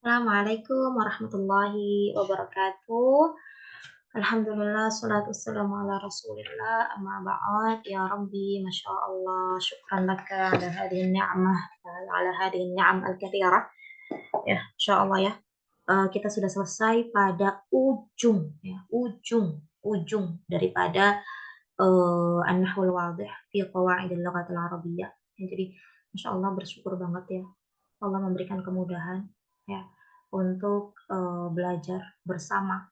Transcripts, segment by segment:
Assalamualaikum warahmatullahi wabarakatuh. Alhamdulillah, salatu wassalamu ala rasulillah, amma ba'd. Ya Rabbi, Masya Allah, syukran laka ala hadihi ni'mah, ala hadihi ni'am al-kathirah. Ya, Insya Allah ya. Kita sudah selesai pada ujung daripada an-nahwul wadih fi qawaidil lughatil arabiyyah. Ya, jadi Masya Allah bersyukur banget ya. Allah memberikan kemudahan ya untuk belajar bersama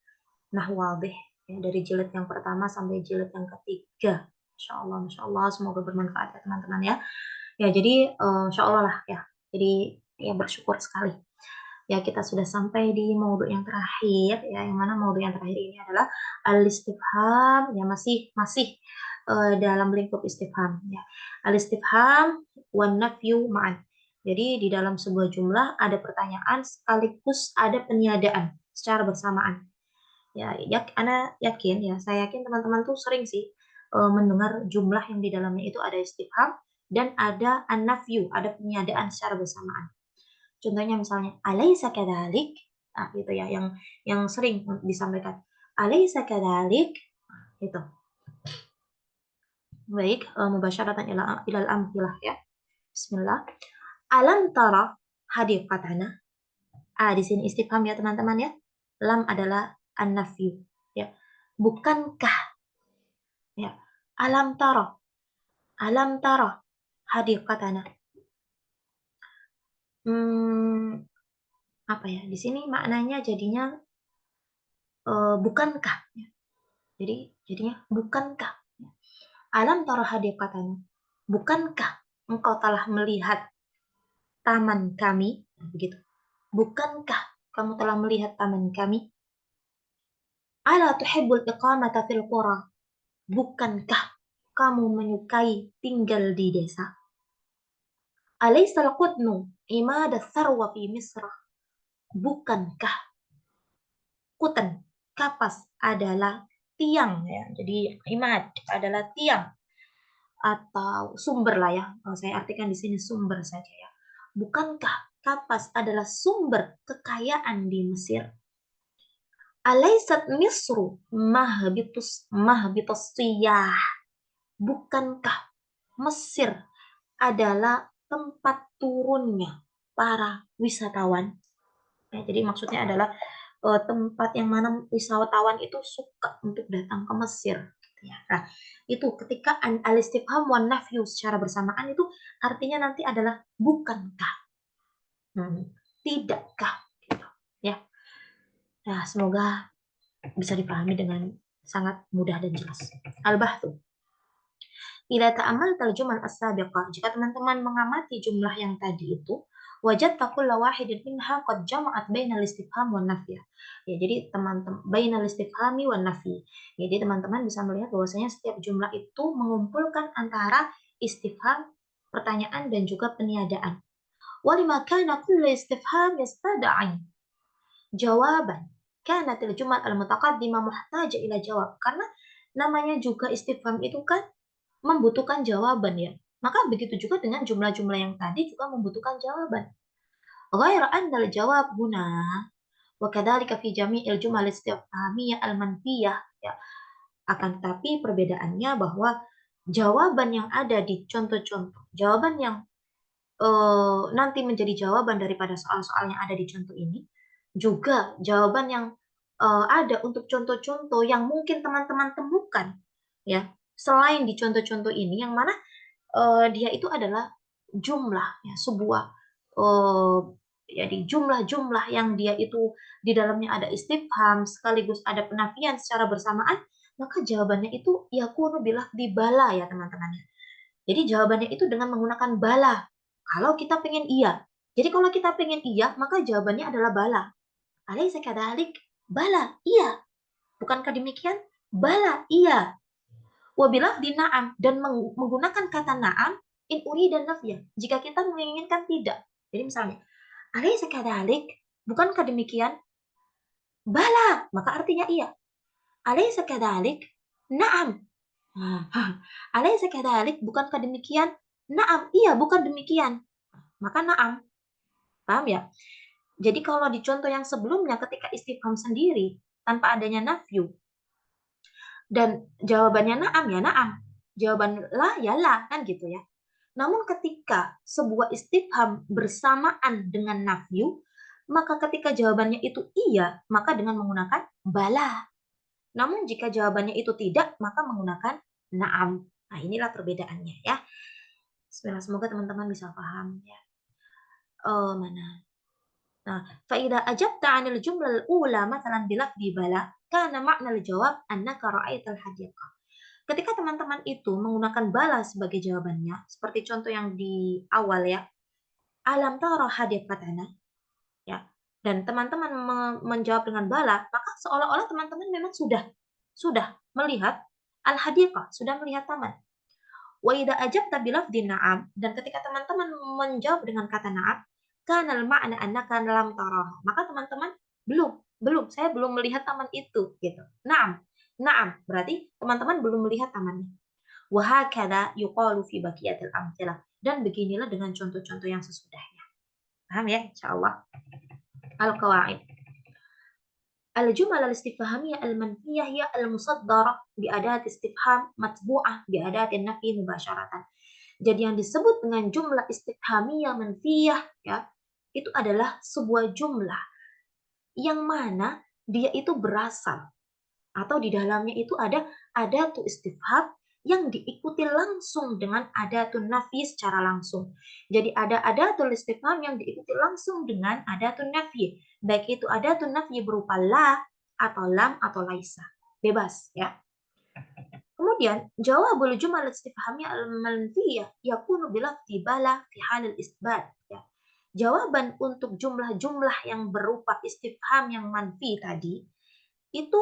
Nahwadih ya, dari jilid yang pertama sampai jilid yang ketiga. Masya Allah, semoga bermanfaat ya teman-teman ya. Ya jadi Insya Allah lah ya. Jadi ya bersyukur sekali. Ya kita sudah sampai di maudhu yang terakhir ya, yang mana maudhu yang terakhir ini adalah al-istifham ya masih masih dalam lingkup istifham ya. Al-istifham wan nafyu ma'an. Jadi di dalam sebuah jumlah ada pertanyaan sekaligus ada peniadaan secara bersamaan. Ya, ana yakin ya, saya yakin teman-teman tuh sering sih mendengar jumlah yang di dalamnya itu ada istifham dan ada an-nafyu, ada peniadaan secara bersamaan. Contohnya misalnya, "Alaisa kadzalik?" Nah, gitu ya, yang sering disampaikan. "Alaisa kadzalik?" Nah, gitu. Baik, mubasyaratan ilal amthilah ya. Bismillah. Alam tara hadiqatana? Di sini istifham ya teman-teman ya. Lam adalah an-nafyu ya. Bukankah ya. Alam tara? Alam tara hadiqatana? Hmm, apa ya? Di sini maknanya jadinya bukankah ya. Jadinya bukankah? Alam tara hadiqatana? Bukankah engkau telah melihat taman kami? Begitu. Bukankah kamu telah melihat taman kami? Ala tuhibbul iqamata fil qura? Bukankah kamu menyukai tinggal di desa? Alaisal qutnu imada sarwa fi Misra? Bukankah kutan kapas adalah tiang ya. Jadi imad adalah tiang atau sumber lah ya. Kalau saya artikan di sini sumber saja ya. Bukankah kapas adalah sumber kekayaan di Mesir? Alaisat Misru mahbitus siyah? Bukankah Mesir adalah tempat turunnya para wisatawan? Ya, jadi maksudnya adalah tempat yang mana wisatawan itu suka untuk datang ke Mesir. Gitu ya. Nah, itu ketika al-istifham wan nafyu secara bersamaan itu artinya nanti adalah bukankah, tidakkah, gitu. Ya, nah semoga bisa dipahami dengan sangat mudah dan jelas. Al-bahthu. Ila ta'amal tarjuman as-sabiqah. Jika teman-teman mengamati jumlah yang tadi itu, wajad kulla wahidin minha qad jama'at bainal istifham wan nafy. Ya, jadi teman-teman bainal istifhami wan nafy. Jadi teman-teman bisa melihat bahwasanya setiap jumlah itu mengumpulkan antara istifham, pertanyaan dan juga peniadaan. Wa lima kana kullu istifham yastad'i jawaban. Kanatil jumal al-mutaqaddimah muhtaja ila jawab. Karena namanya juga istifham itu kan membutuhkan jawaban ya. Maka begitu juga dengan jumlah-jumlah yang tadi juga membutuhkan jawaban. Ghaira annal jawab huna wa kadzalika fi jami'il jumal istifhamiyah al-manfiyah ya. Akan tetapi perbedaannya bahwa jawaban yang ada di contoh-contoh, jawaban yang nanti menjadi jawaban daripada soal-soal yang ada di contoh ini, juga jawaban yang ada untuk contoh-contoh yang mungkin teman-teman temukan ya selain di contoh-contoh ini yang mana dia itu adalah jumlah ya sebuah uh, ya di jumlah-jumlah yang dia itu di dalamnya ada istifham sekaligus ada penafian secara bersamaan, maka jawabannya itu yakunu bilah dibala ya teman-teman. Jadi jawabannya itu dengan menggunakan bala. Kalau kita pengen iya. Jadi kalau kita pengen iya, maka jawabannya adalah bala. Alaysa kadzalik? Bala, iya. Bukankah demikian? Bala, iya. Wabilah di na'am dan menggunakan kata na'am in uri dan nafya. Jika kita menginginkan tidak. Jadi misalnya, alaysa kadzalik? Bukankah demikian? Bala, maka artinya iya. Alaysa kadzalik? Na'am. Alaysa kadzalik? Bukankah demikian? Na'am, iya, bukan demikian. Maka na'am. Paham ya? Jadi kalau di contoh yang sebelumnya ketika istifham sendiri tanpa adanya nafyu dan jawabannya na'am ya na'am, jawaban la ya la, kan gitu ya. Namun ketika sebuah istifham bersamaan dengan nafyu, maka ketika jawabannya itu iya, maka dengan menggunakan bala. Namun jika jawabannya itu tidak, maka menggunakan na'am. Nah, inilah perbedaannya ya. Bismillah, semoga teman-teman bisa paham ya. Mana? Nah, فإذا أجبت عن الجملة الأولى مثلًا بلفظ بلى كان معنى الجواب أنك رأيت الحديقة. Ketika teman-teman itu menggunakan bala sebagai jawabannya, seperti contoh yang di awal ya, "Alam tara hadiqatana?" Ya, dan teman-teman menjawab dengan bala, maka seolah-olah teman-teman memang sudah melihat al-hadiqah, sudah melihat taman. Wa idza ajabta bilafdhin na'am, dan ketika teman-teman menjawab dengan kata na'am, kana al-ma'na annaka lam taraha. Maka teman-teman saya belum melihat taman itu gitu. Na'am, na'am berarti teman-teman belum melihat tamannya. Wa hakadha yuqalu fi baqiyatil amthilah. Dan beginilah dengan contoh-contoh yang sesudahnya. Paham ya insyaallah? Al-qawaid. الجمل الاستفهامية المنفية هي المصدرة بأداة استفهام متبوعة بأداة النفي مباشرة. Jadi yang disebut dengan jumlah istifhamiyah manfiyah ya, itu adalah sebuah jumlah yang mana dia itu berasal atau di dalamnya itu ada adatu istifham yang diikuti langsung dengan adatun nafi secara langsung. Jadi ada adatul istifham yang diikuti langsung dengan adatun nafi. Baik itu adatun nafi berupa la atau lam atau laisa. Bebas ya. Kemudian jawabul jumal istifhamiyah al-manfiyah yakunu bilafzi bala fi halil isbat ya. Jawaban untuk jumlah-jumlah yang berupa istifham yang manfi tadi itu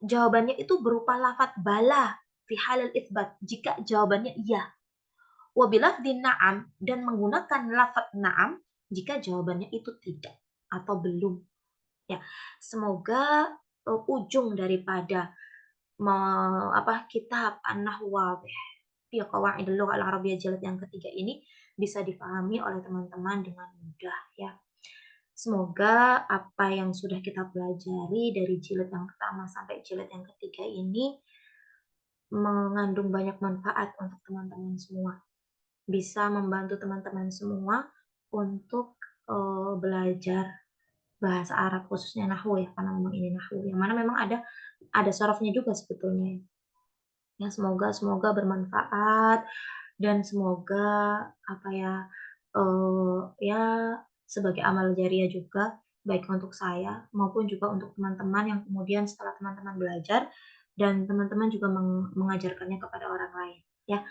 jawabannya itu berupa lafaz bala fi halil isbat jika jawabannya iya. Wa bilafzi na'am dan menggunakan lafaz na'am jika jawabannya itu tidak atau belum. Ya, semoga ujung daripada kitab An-Nahwu Wadhih fi Qawaidil Lughah Al-Arabiyyah jilid yang ketiga ini bisa dipahami oleh teman-teman dengan mudah ya. Semoga apa yang sudah kita pelajari dari jilid yang pertama sampai jilid yang ketiga ini mengandung banyak manfaat untuk teman-teman semua. Bisa membantu teman-teman semua untuk belajar bahasa Arab khususnya nahwu ya, karena memang ini nahwu yang mana memang ada sorofnya juga sebetulnya. Ya semoga semoga bermanfaat dan semoga apa ya ya sebagai amal jariah juga baik untuk saya maupun juga untuk teman-teman yang kemudian setelah teman-teman belajar dan teman-teman juga mengajarkannya kepada orang lain ya.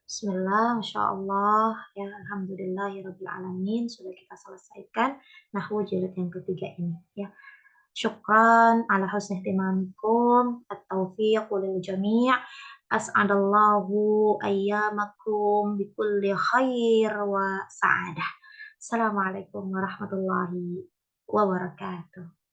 Bismillah, Masya Allah, ya Alhamdulillahirabbil alamin sudah kita selesaikan nahwu jilid yang ketiga ini ya. Syukran ala husni ihtimamikum, at-taufiq lil jami', as'adallahu ayyamakum bikulli khair wa sa'adah. Assalamualaikum warahmatullahi wabarakatuh.